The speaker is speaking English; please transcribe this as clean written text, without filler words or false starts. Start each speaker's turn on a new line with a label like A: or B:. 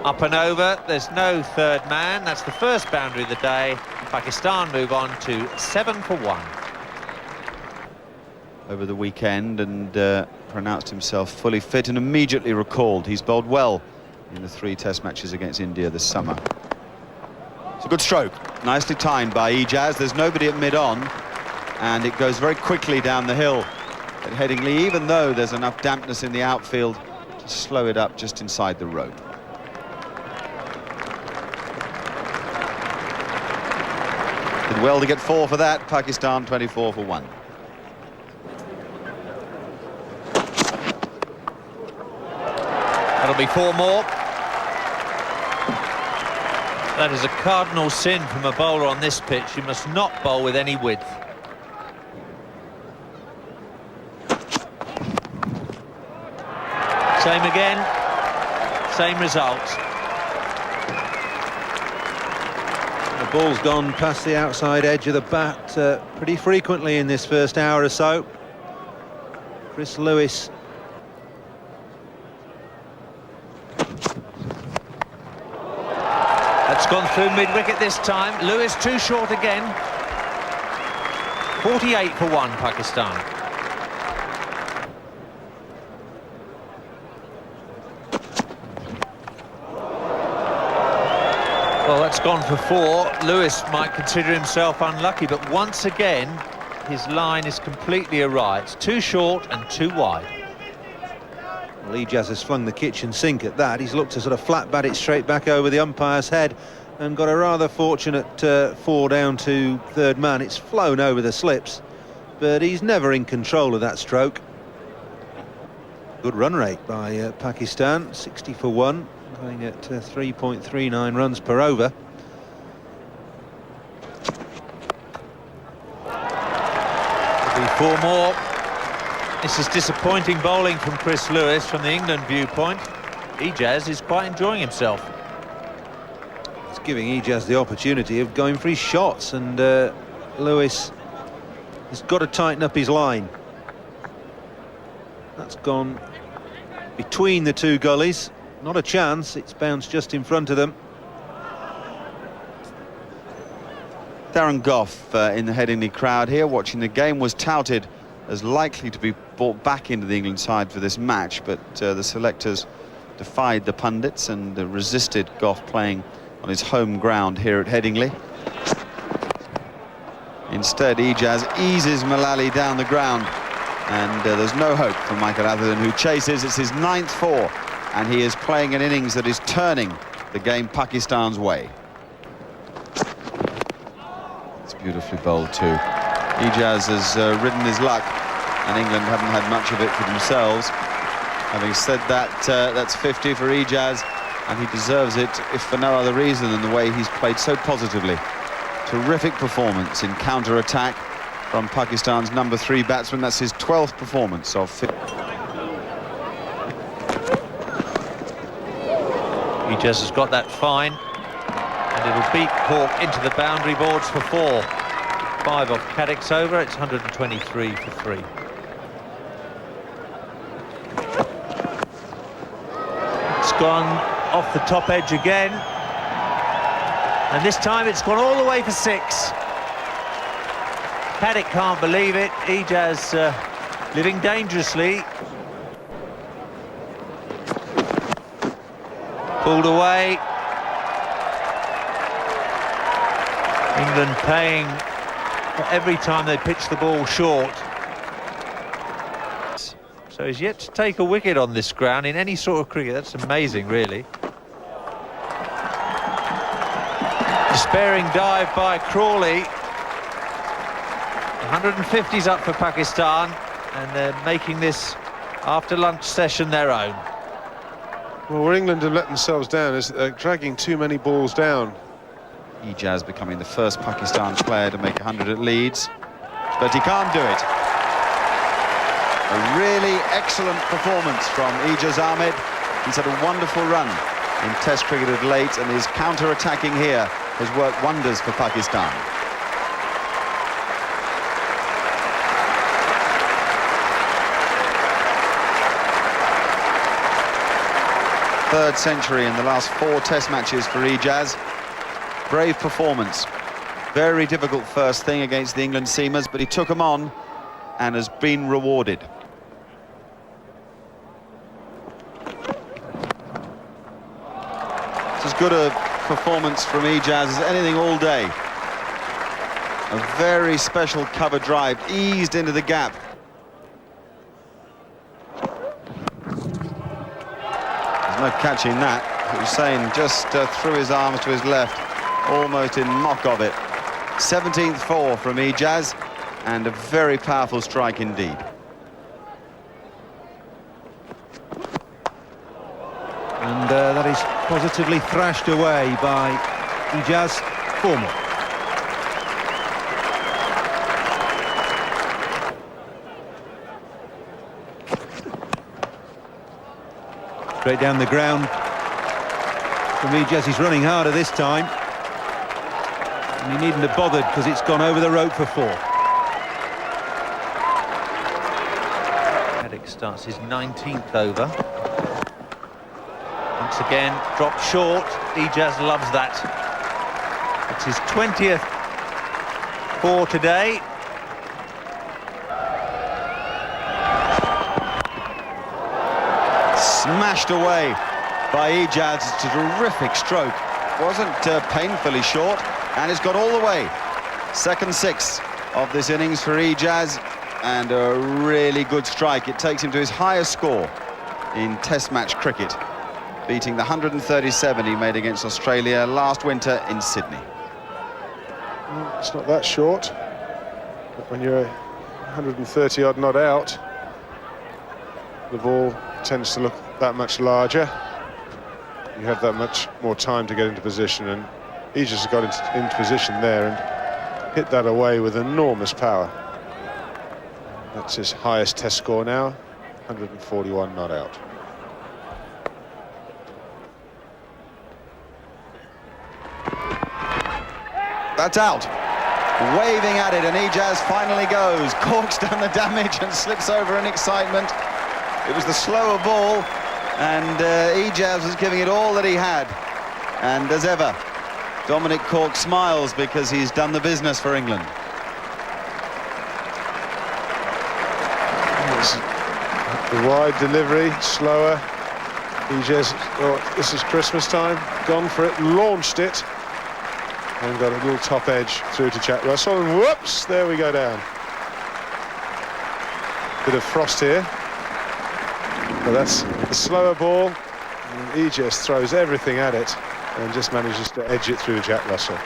A: Up and over, there's no third man. That's the first boundary of the day. Pakistan move on to 7 for 1.
B: Over the weekend and pronounced himself fully fit and immediately recalled. He's bowled well in the 3 test matches against India this summer. It's a good stroke, nicely timed by Ijaz. There's nobody at mid-on, and it goes very quickly down the hill at Headingley, even though there's enough dampness in the outfield to slow it up just inside the rope. Did well to get 4 for that. Pakistan 24 for 1.
A: That'll be 4 more. That is a cardinal sin from a bowler on this pitch. You must not bowl with any width. Same again, same result.
C: The ball's gone past the outside edge of the bat pretty frequently in this first hour or so. Chris Lewis.
A: That's gone through mid-wicket this time. Lewis too short again. 48 for 1, Pakistan. Well, that's gone for 4. Lewis might consider himself unlucky, but once again, his line is completely awry. It's too short and too wide.
C: Well, Ijaz has flung the kitchen sink at that. He's looked to sort of flat bat it straight back over the umpire's head and got a rather fortunate 4 down to third man. It's flown over the slips, but he's never in control of that stroke. Good run rate by Pakistan, 60 for 1. Going at 3.39 runs per over.
A: 4 more. This is disappointing bowling from Chris Lewis from the England viewpoint. Ijaz is quite enjoying himself.
C: It's giving Ijaz the opportunity of going for his shots, and Lewis has got to tighten up his line. That's gone between the 2 gullies. Not a chance, it's bounced just in front of them.
B: Darren Gough in the Headingley crowd here watching the game was touted as likely to be brought back into the England side for this match, but the selectors defied the pundits and resisted Gough playing on his home ground here at Headingley. Instead, Ijaz eases Malali down the ground, and there's no hope for Michael Atherton, who chases. It's his 9th 4, and he is playing an innings that is turning the game Pakistan's way. It's beautifully bowled too. Ijaz has ridden his luck, and England haven't had much of it for themselves. Having said that, that's 50 for Ijaz, and he deserves it, if for no other reason than the way he's played so positively. Terrific performance in counter-attack from Pakistan's number 3 batsman. That's his 12th performance of 50.
A: Ijaz has got that fine, and it'll beat Cork into the boundary boards for 4. 5 off Caddick's over, it's 123 for 3. It's gone off the top edge again, and this time it's gone all the way for 6. Caddick can't believe it. Ijaz living dangerously. Pulled away. England paying for every time they pitch the ball short. So he's yet to take a wicket on this ground in any sort of cricket. That's amazing, really. Despairing dive by Crawley. 150's up for Pakistan, and they're making this after lunch session their own.
D: Well, where England have let themselves down is they're dragging too many balls down.
B: Ijaz becoming the first Pakistan player to make 100 at Leeds, but he can't do it. A really excellent performance from Ijaz Ahmed. He's had a wonderful run in Test cricket of late, and his counter-attacking here has worked wonders for Pakistan. third century in the last 4 Test matches for Ijaz. Brave performance. Very difficult first thing against the England seamers, but he took them on and has been rewarded. It's as good a performance from Ijaz as anything all day. A very special cover drive, eased into the gap. There's no catching that. Hussein just threw his arms to his left, almost in mock of it. 17th four from Ijaz, and a very powerful strike indeed.
C: And that is positively thrashed away by Ijaz. 4 more. Straight down the ground from Ijaz. He's running harder this time. And he needn't have bothered because it's gone over the rope for 4.
A: Caddick starts his 19th over. Once again, dropped short. Ijaz loves that. It's his 20th for today.
B: Smashed away by Ijaz. It's a terrific stroke. Wasn't painfully short, and it's got all the way. Second 6 of this innings for Ijaz, and a really good strike. It takes him to his highest score in Test match cricket, beating the 137 he made against Australia last winter in Sydney.
D: Well, it's not that short, but when you're 130 odd not out, the ball tends to look that much larger. You have that much more time to get into position, and Ijaz has got into position there and hit that away with enormous power. That's his highest Test score now, 141 not out.
B: That's out. Waving at it, and Ijaz finally goes. Corks down the damage and slips over in excitement. It was the slower ball, and Ijaz was giving it all that he had. And as ever, Dominic Cork smiles because he's done the business for England.
D: The wide delivery, slower. Ijaz, oh, this is Christmas time, gone for it, launched it, and got a little top edge through to Jack Russell, and whoops, there we go down. Bit of frost here. But that's the slower ball, and Ijaz throws everything at it and just manages to edge it through to Jack Russell.